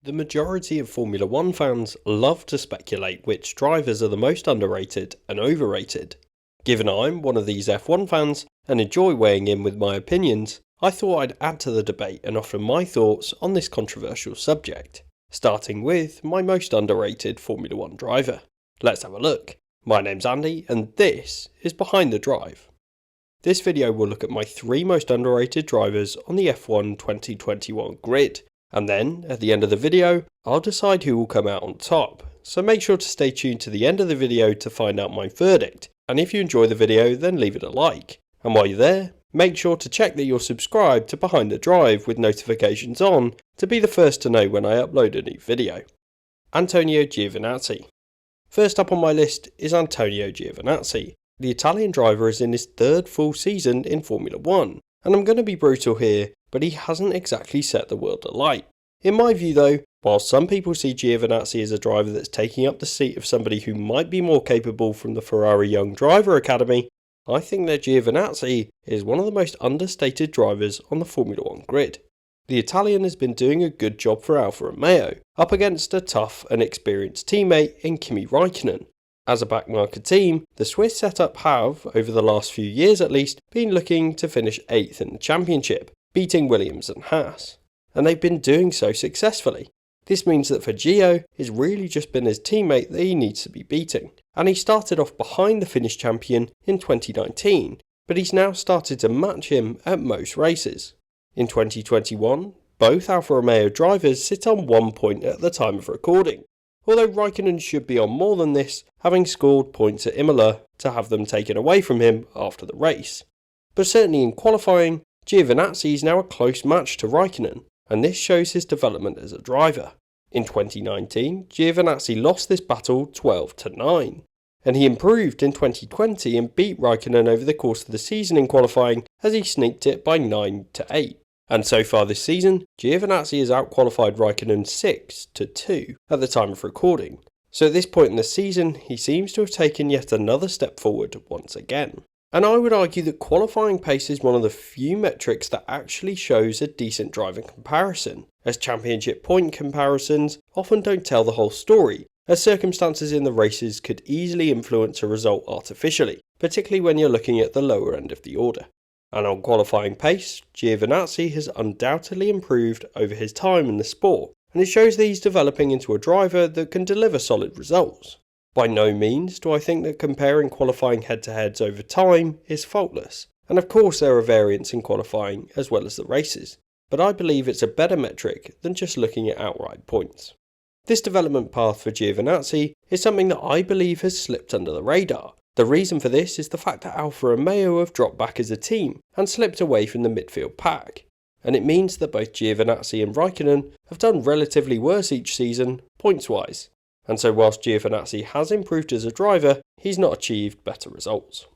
The majority of Formula 1 fans love to speculate which drivers are the most underrated and overrated. Given I'm one of these F1 fans and enjoy weighing in with my opinions, I thought I'd add to the debate and offer my thoughts on this controversial subject, starting with my most underrated Formula 1 driver. Let's have a look. My name's Andy and this is Behind the Drive. This video will look at my 3 most underrated drivers on the F1 2021 grid. And then, at the end of the video, I'll decide who will come out on top, so make sure to stay tuned to the end of the video to find out my verdict, and if you enjoy the video then leave it a like. And while you're there, make sure to check that you're subscribed to Behind the Drive with notifications on to be the first to know when I upload a new video. Antonio Giovinazzi. First up on my list is Antonio Giovinazzi. The Italian driver is in his 3rd full season in Formula 1, and I'm going to be brutal here, but he hasn't exactly set the world alight. In my view though, while some people see Giovinazzi as a driver that's taking up the seat of somebody who might be more capable from the Ferrari Young Driver Academy, I think that Giovinazzi is one of the most understated drivers on the Formula 1 grid. The Italian has been doing a good job for Alfa Romeo, up against a tough and experienced teammate in Kimi Räikkönen. As a backmarker team, the Swiss setup have, over the last few years at least, been looking to finish 8th in the championship, beating Williams and Haas, and they've been doing so successfully. This means that for Gio, it's really just been his teammate that he needs to be beating, and he started off behind the Finnish champion in 2019, but he's now started to match him at most races. In 2021, both Alfa Romeo drivers sit on 1 point at the time of recording, although Räikkönen should be on more than this, having scored points at Imola to have them taken away from him after the race. But certainly in qualifying, Giovinazzi is now a close match to Räikkönen, and this shows his development as a driver. In 2019, Giovinazzi lost this battle 12-9, and he improved in 2020 and beat Räikkönen over the course of the season in qualifying as he sneaked it by 9-8. And so far this season, Giovinazzi has outqualified Räikkönen 6-2 at the time of recording, so at this point in the season he seems to have taken yet another step forward once again. And I would argue that qualifying pace is one of the few metrics that actually shows a decent driving comparison, as championship point comparisons often don't tell the whole story, as circumstances in the races could easily influence a result artificially, particularly when you're looking at the lower end of the order. And on qualifying pace, Giovinazzi has undoubtedly improved over his time in the sport, and it shows that he's developing into a driver that can deliver solid results. By no means do I think that comparing qualifying head-to-heads over time is faultless, and of course there are variants in qualifying as well as the races, but I believe it's a better metric than just looking at outright points. This development path for Giovinazzi is something that I believe has slipped under the radar. The reason for this is the fact that Alfa Romeo have dropped back as a team and slipped away from the midfield pack, and it means that both Giovinazzi and Räikkönen have done relatively worse each season, points-wise. And so whilst Giovinazzi has improved as a driver, he's not achieved better results.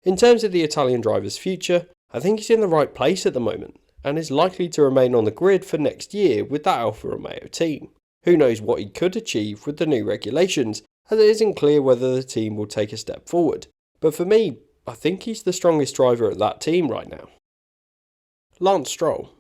In terms of the Italian driver's future, I think he's in the right place at the moment, and is likely to remain on the grid for next year with that Alfa Romeo team. Who knows what he could achieve with the new regulations, as it isn't clear whether the team will take a step forward. But for me, I think he's the strongest driver at that team right now. Lance Stroll.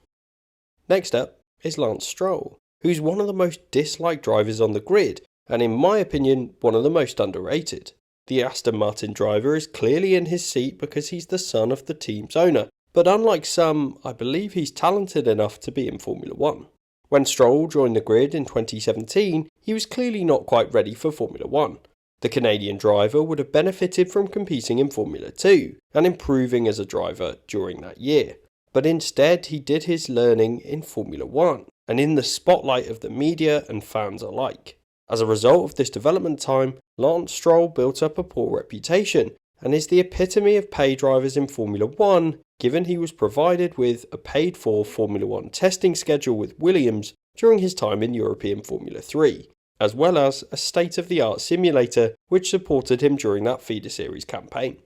Next up is Lance Stroll, who's one of the most disliked drivers on the grid, and in my opinion, one of the most underrated. The Aston Martin driver is clearly in his seat because he's the son of the team's owner, but unlike some, I believe he's talented enough to be in Formula 1. When Stroll joined the grid in 2017, he was clearly not quite ready for Formula 1. The Canadian driver would have benefited from competing in Formula 2 and improving as a driver during that year. But instead he did his learning in Formula 1 and in the spotlight of the media and fans alike. As a result of this development time, Lance Stroll built up a poor reputation and is the epitome of pay drivers in Formula 1, given he was provided with a paid-for Formula 1 testing schedule with Williams during his time in European Formula 3, as well as a state-of-the-art simulator which supported him during that feeder series campaign.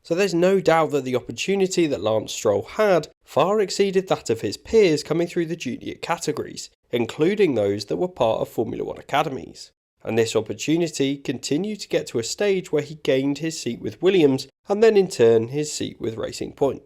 So there's no doubt that the opportunity that Lance Stroll had far exceeded that of his peers coming through the junior categories, including those that were part of Formula 1 academies. And this opportunity continued to get to a stage where he gained his seat with Williams and then in turn his seat with Racing Point.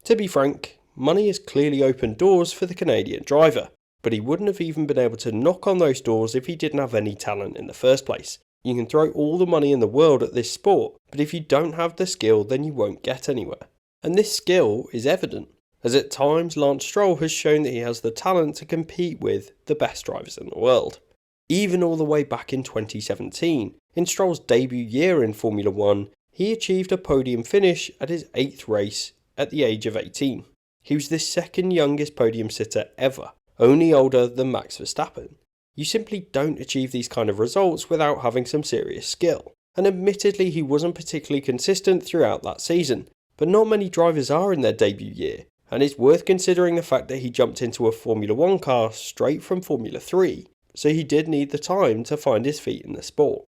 To be frank, money has clearly opened doors for the Canadian driver, but he wouldn't have even been able to knock on those doors if he didn't have any talent in the first place. You can throw all the money in the world at this sport, but if you don't have the skill, then you won't get anywhere. And this skill is evident, as at times Lance Stroll has shown that he has the talent to compete with the best drivers in the world. Even all the way back in 2017, in Stroll's debut year in Formula 1, he achieved a podium finish at his 8th race at the age of 18. He was the second youngest podium sitter ever, only older than Max Verstappen. You simply don't achieve these kind of results without having some serious skill. And admittedly, he wasn't particularly consistent throughout that season, but not many drivers are in their debut year, and it's worth considering the fact that he jumped into a Formula 1 car straight from Formula 3, so he did need the time to find his feet in the sport.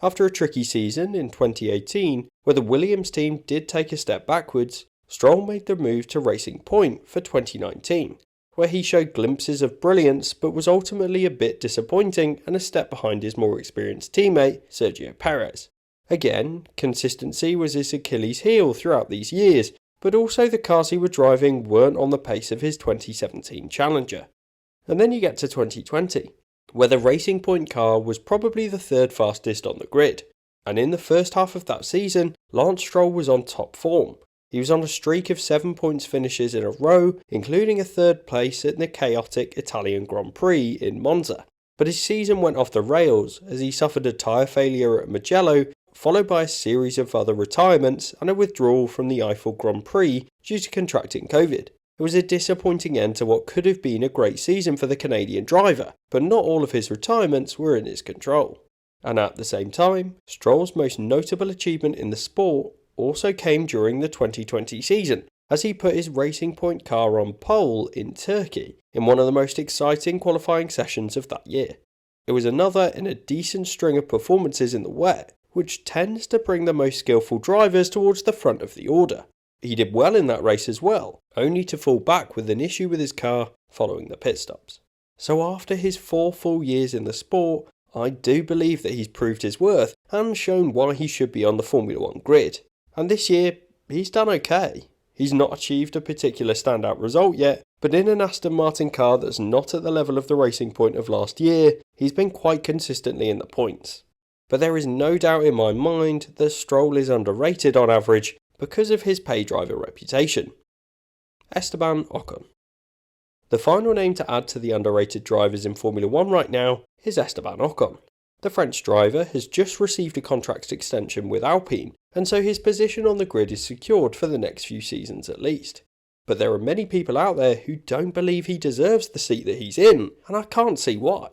After a tricky season in 2018, where the Williams team did take a step backwards, Stroll made the move to Racing Point for 2019, where he showed glimpses of brilliance but was ultimately a bit disappointing and a step behind his more experienced teammate Sergio Perez. Again, consistency was his Achilles heel throughout these years, but also the cars he was driving weren't on the pace of his 2017 Challenger. And then you get to 2020, where the Racing Point car was probably the third fastest on the grid, and in the first half of that season, Lance Stroll was on top form. He was on a streak of 7 points finishes in a row, including a third place at the chaotic Italian Grand Prix in Monza. But his season went off the rails as he suffered a tyre failure at Mugello, followed by a series of other retirements and a withdrawal from the Eiffel Grand Prix due to contracting COVID. It was a disappointing end to what could have been a great season for the Canadian driver, but not all of his retirements were in his control. And at the same time, Stroll's most notable achievement in the sport also came during the 2020 season, as he put his Racing Point car on pole in Turkey in one of the most exciting qualifying sessions of that year. It was another in a decent string of performances in the wet, which tends to bring the most skillful drivers towards the front of the order. He did well in that race as well, only to fall back with an issue with his car following the pit stops. So after his 4 full years in the sport, I do believe that he's proved his worth and shown why he should be on the Formula 1 grid. And this year, he's done okay. He's not achieved a particular standout result yet, but in an Aston Martin car that's not at the level of the Racing Point of last year, he's been quite consistently in the points. But there is no doubt in my mind that Stroll is underrated on average because of his pay driver reputation. Esteban Ocon. The final name to add to the underrated drivers in Formula 1 right now is Esteban Ocon. The French driver has just received a contract extension with Alpine, and so his position on the grid is secured for the next few seasons at least. But there are many people out there who don't believe he deserves the seat that he's in, and I can't see why.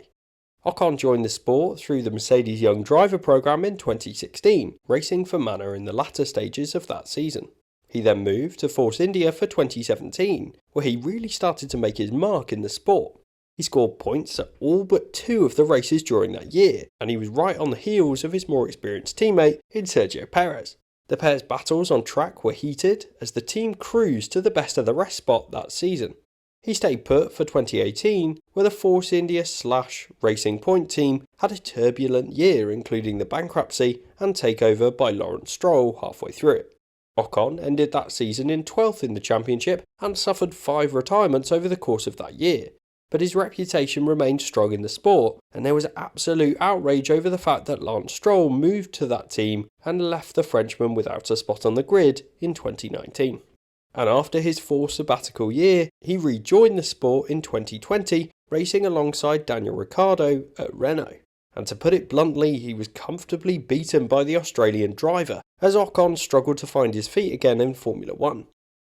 Ocon joined the sport through the Mercedes Young Driver program in 2016, racing for Manor in the latter stages of that season. He then moved to Force India for 2017, where he really started to make his mark in the sport. He scored points at all but 2 of the races during that year, and he was right on the heels of his more experienced teammate in Sergio Perez. The pair's battles on track were heated as the team cruised to the best of the rest spot that season. He stayed put for 2018, where the Force India / Racing Point team had a turbulent year, including the bankruptcy and takeover by Lawrence Stroll halfway through it. Ocon ended that season in 12th in the championship and suffered 5 retirements over the course of that year. But his reputation remained strong in the sport, and there was absolute outrage over the fact that Lance Stroll moved to that team and left the Frenchman without a spot on the grid in 2019. And after his 4 sabbatical year, he rejoined the sport in 2020, racing alongside Daniel Ricciardo at Renault. And to put it bluntly, he was comfortably beaten by the Australian driver, as Ocon struggled to find his feet again in Formula 1.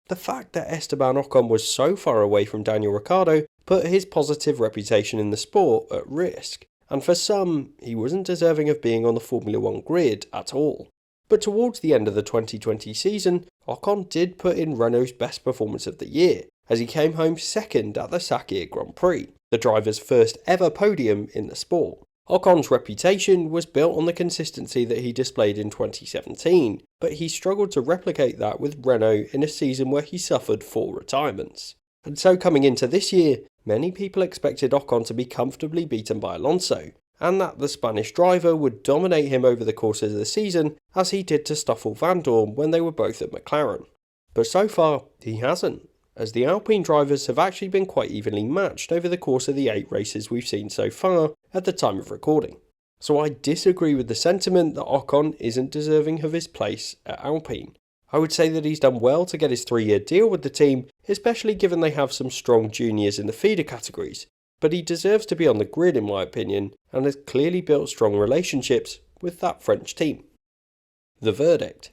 The fact that Esteban Ocon was so far away from Daniel Ricciardo put his positive reputation in the sport at risk, and for some, he wasn't deserving of being on the Formula 1 grid at all. But towards the end of the 2020 season, Ocon did put in Renault's best performance of the year, as he came home second at the Sakhir Grand Prix, the driver's first ever podium in the sport. Ocon's reputation was built on the consistency that he displayed in 2017, but he struggled to replicate that with Renault in a season where he suffered 4 retirements. And so coming into this year, many people expected Ocon to be comfortably beaten by Alonso, and that the Spanish driver would dominate him over the course of the season as he did to Stoffel Vandoorne when they were both at McLaren. But so far, he hasn't. as the Alpine drivers have actually been quite evenly matched over the course of the 8 races we've seen so far at the time of recording. So I disagree with the sentiment that Ocon isn't deserving of his place at Alpine. I would say that he's done well to get his 3-year deal with the team, especially given they have some strong juniors in the feeder categories, but he deserves to be on the grid in my opinion, and has clearly built strong relationships with that French team. The verdict.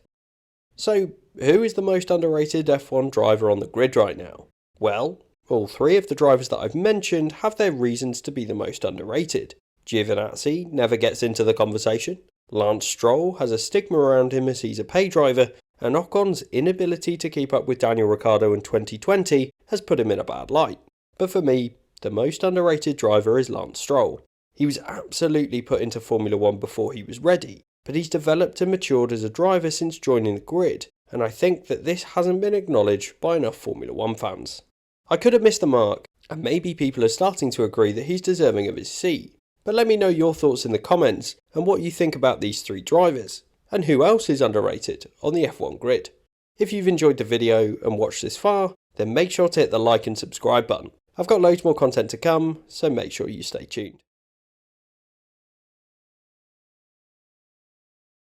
So, who is the most underrated F1 driver on the grid right now? Well, all 3 of the drivers that I've mentioned have their reasons to be the most underrated. Giovinazzi never gets into the conversation, Lance Stroll has a stigma around him as he's a pay driver, and Ocon's inability to keep up with Daniel Ricciardo in 2020 has put him in a bad light. But for me, the most underrated driver is Lance Stroll. He was absolutely put into Formula 1 before he was ready, but he's developed and matured as a driver since joining the grid, and I think that this hasn't been acknowledged by enough Formula 1 fans. I could have missed the mark, and maybe people are starting to agree that he's deserving of his seat, but let me know your thoughts in the comments and what you think about these 3 drivers, and who else is underrated on the F1 grid. If you've enjoyed the video and watched this far, then make sure to hit the like and subscribe button. I've got loads more content to come, so make sure you stay tuned.